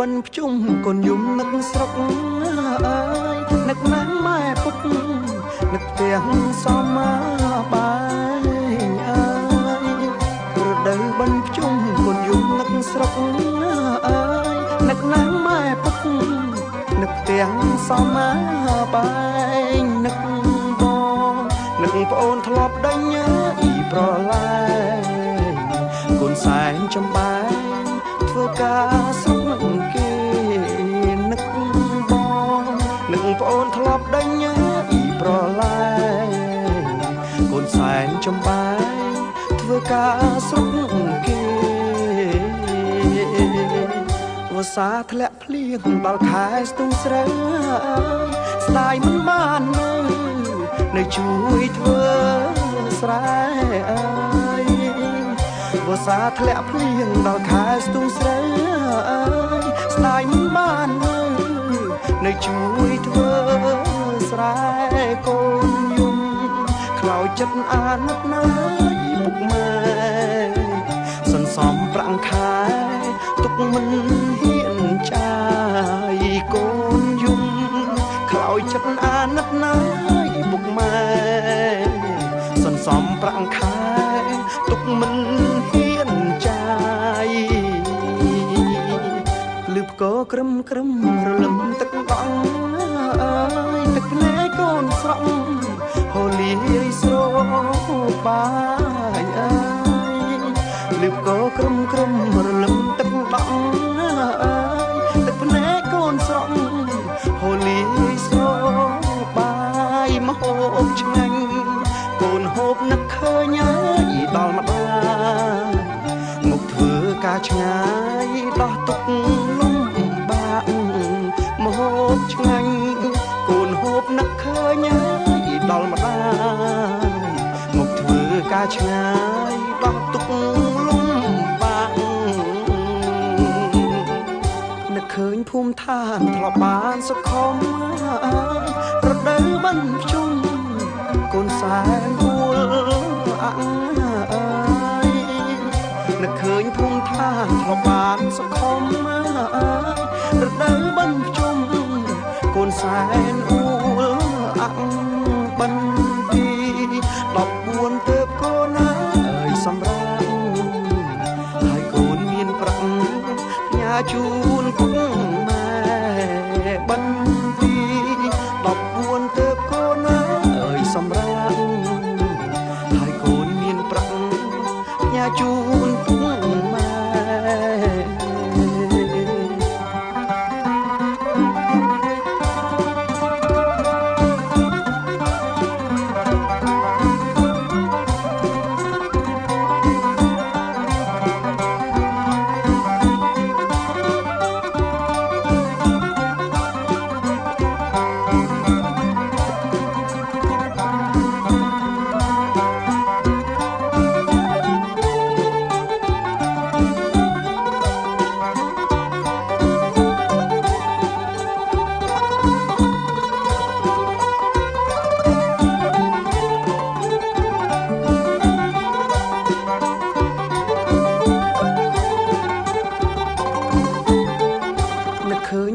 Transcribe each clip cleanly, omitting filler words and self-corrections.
បិណ្ឌភ្ជុំកូនយំនឹកស្រុកអើយនឹកណាស់ម៉ែពុកនឹកផ្ទះសមបាយអើយរដូវបិណ្ឌភ្ជុំកូនយំនឹកស្រុកអើយនឹកណាស់ម៉ែពុកនឹកផ្ទះសមបាយនឹកបងនឹកប្អូនធ្លាប់ដេញអ៊ីប្រឡែងកូនសែនចំបែងធ្វើការស្រុកគេនឹកបងនឹកប្អូនធ្លាប់ដេញអ៊ីប្រឡែងកូនសែនចំបែងធ្វើការស្រុកគេវស្សាធ្លាក់ភ្លៀងដល់ខែស្ទុំស្រូវស្ដាយមិនបាននៅជួយធ្វើស្រែអើយវស្សាធ្លាក់ភ្លៀងដល់ខែស្ទុំស្រូវស្ដាយមិនបាននៅជួយធ្វើស្រែកូនយំខ្លោចចិត្តអាណិតណាយពុកម៉ែសន្សំប្រាំងខែទុកមិនហ៊ានចាយកូនយំខ្លោចចិត្តអាណិតណាយពុកម៉ែសន្សំប្រាំងខែទុកមិនហ៊ានចាយលឺផ្គរក្រឹមក្រឹមរលឹមទឹកដងអើយទឹកភ្នែកកូនស្រក់ហូលីស្រោបាយអើយលឺផ្គរក្រឹមក្រឹមរលឹមទឹកដងអើយទឹកភ្នែកកូនស្រក់ហូលីស្រោបាយមកហូបឆ្ងាញ់កូនហូបនឹកឃើញដល់ម្ដាយមកធ្វើការឆ្ងាយដោះទុកលំបាកមកហូបឆ្ងាញ់កូនហូបនឹកឃើញដល់ម្ដាយមកធ្វើការឆ្ងាយដោះទុកលំបាកនឹកឃើញភូមិឋានធ្លាប់បានសុខុមរដូវបិណ្ឌភ្ជុំកូនសែនអួលអាំងអើយនឹកឃើញភូមិឋានធ្លាប់បានសុខុមរដូវបិណ្ឌភ្ជុំកូនសែនអួលអាំងបិណ្ឌទី14ទៅកូនអើយសម្រាប់ហើយកូនមានប្រាក់ផ្ញើជូនពុកម៉ែបិណ្ឌទី14ទៅកូនអើយសម្រាប់ហើយកូនមានប្រាក់ផ្ញើជូនពុកម៉ែ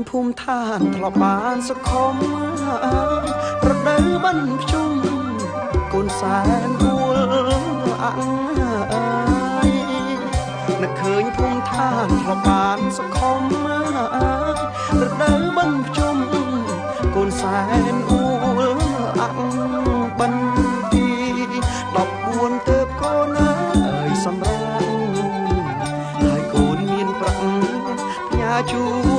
ភូមិឋានធ្លាប់បានសុខុមរដូវបិណ្ឌភ្ជុំកូនសែនអួលអាំងអើយនឹកឃើញភូមិឋានធ្លាប់បានសុខុមរដូវបិណ្ឌភ្ជុំកូនសែនអួលអាំងបិណ្ឌទី14ទៅកូនអើយសម្រាប់ហើយកូនមានប្រាក់ផ្ញើជូន